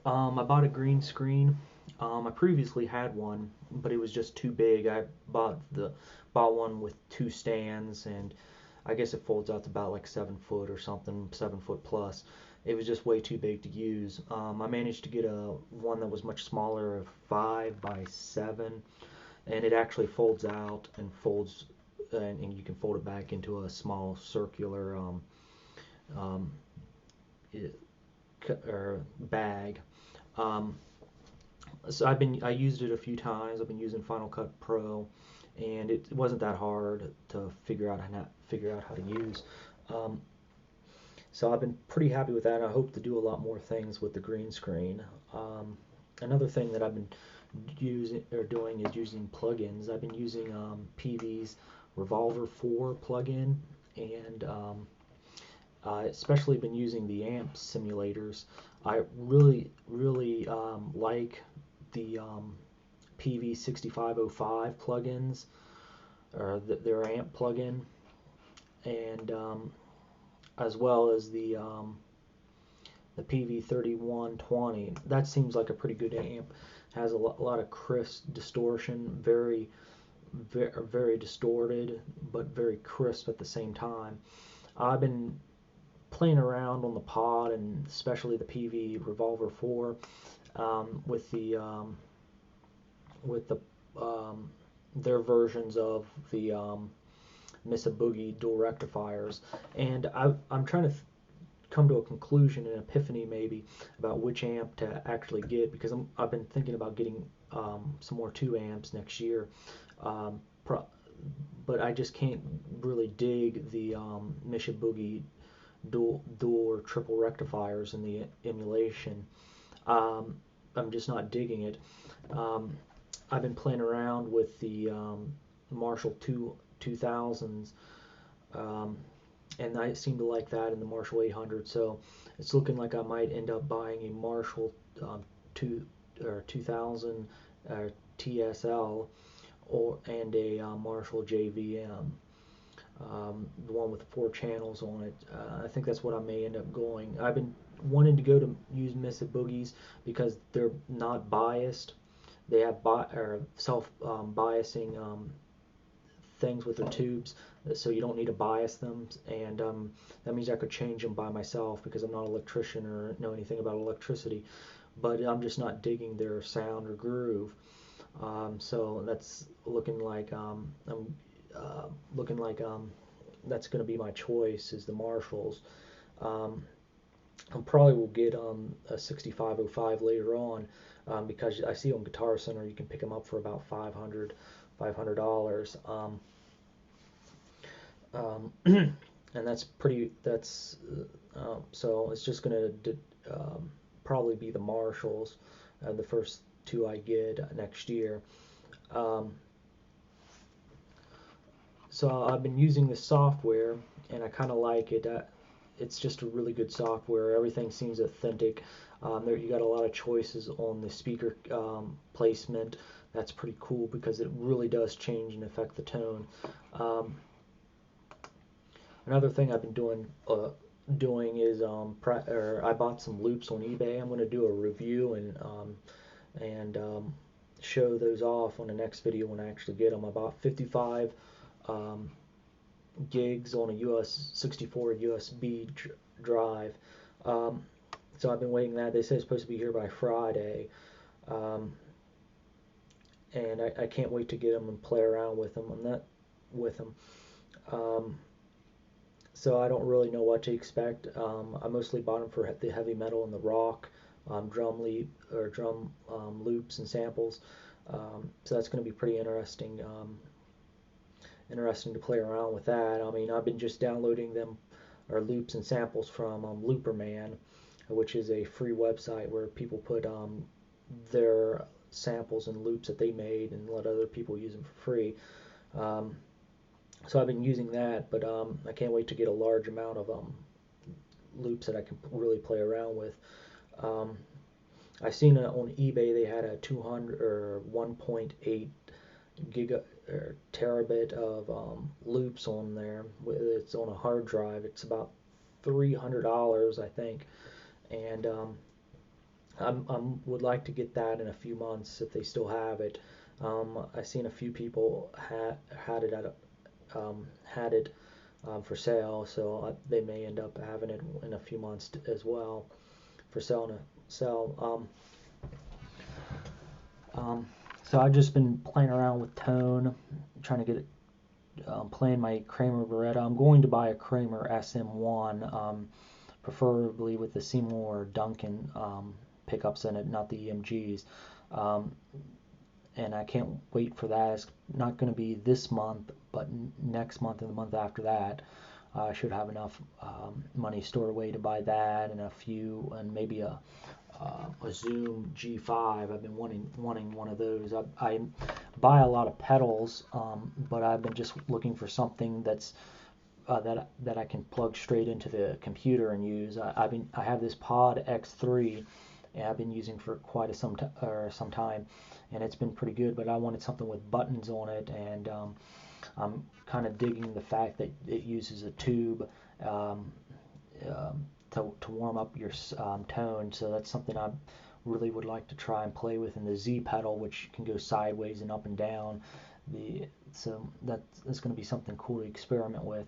I bought a green screen. I previously had one, but it was just too big. I bought one with two stands, and I guess it folds out to about like 7 foot or something, 7 foot plus. It was just way too big to use. I managed to get a one that was much smaller, of 5 by 7, and it actually folds out and folds, and you can fold it back into a small circular um, or bag. Um, so I used it a few times. I've been using Final Cut Pro, and it wasn't that hard to figure out how to use. Um, so I've been pretty happy with that. And I hope to do a lot more things with the green screen. Another thing that I've been using or doing is using plugins. I've been using PV's Revolver 4 plugin, and especially been using the amp simulators. I really like the PV6505 plugins, or their amp plugin, and as well as the PV3120. That seems like a pretty good amp. Has a lot of crisp distortion, very distorted, but very crisp at the same time. I've been playing around on the pod, and especially the PV Revolver 4, with the their versions of the Mesa Boogie dual rectifiers, and I'm trying to come to a conclusion, an epiphany maybe, about which amp to actually get, because I've been thinking about getting some more 2 amps next year, um, pro- but I just can't really dig the Mesa Boogie dual or triple rectifiers in the emulation. Um, I'm just not digging it. Um, I've been playing around with the Marshall 2000s, um, and I seem to like that in the Marshall 800. So it's looking like I might end up buying a Marshall two or 2000 TSL, and a Marshall JVM. The one with 4 channels on it. I think that's what I may end up going. I've been wanting to go to use Mesa Boogies because they're not biased. They have or self biasing things with their tubes, so you don't need to bias them, and that means I could change them by myself because I'm not an electrician or know anything about electricity. But I'm just not digging their sound or groove. So that's I'm looking like that's going to be my choice, is the Marshalls. Um, I probably will get a 6505 later on, because I see on Guitar Center you can pick them up for about $500. And that's pretty. So it's just going to probably be the Marshalls, the first 2 I get next year. Um, so I've been using the software, and I kind of like it. It's just a really good software. Everything seems authentic. There you got a lot of choices on the speaker placement. That's pretty cool because it really does change and affect the tone. Um, Another thing I've been doing is I bought some loops on eBay. I'm going to do a review and show those off on the next video when I actually get them. I bought 55 um, gigs on a US 64 USB drive. Um, so I've been waiting that. They say it's supposed to be here by Friday, um, and I can't wait to get them and play around with them. I'm not with them. Um, so I don't really know what to expect. I mostly bought them for the heavy metal and the rock, drum loops and samples. So that's going to be pretty interesting to play around with that. I mean, I've been just downloading them, or loops and samples, from Looperman, which is a free website where people put their samples and loops that they made and let other people use them for free. Um, so I've been using that, but I can't wait to get a large amount of loops that I can really play around with. Um, I seen on eBay they had a 200 or 1.8 giga or terabit of loops on there. It's on a hard drive. It's about $300, I think, and would like to get that in a few months if they still have it. I've seen a few people had it had it for sale, so they may end up having it in a few months as well for sale. So I've just been playing around with tone, trying to get it, playing my Kramer Beretta. I'm going to buy a Kramer SM1, preferably with the Seymour Duncan pickups in it, not the EMGs. Um, and I can't wait for that. It's not going to be this month, but next month and the month after that. I should have enough money stored away to buy that and a few, and maybe a Zoom G5. I've been wanting one of those. I buy a lot of pedals, but I've been just looking for something that I can plug straight into the computer and use. I have this Pod X3, and I've been using for quite some time, and it's been pretty good. But I wanted something with buttons on it, and I'm kind of digging the fact that it uses a tube um, to warm up your tone. So that's something I really would like to try and play with. In the Z pedal, which can go sideways and up and down. So that's going to be something cool to experiment with.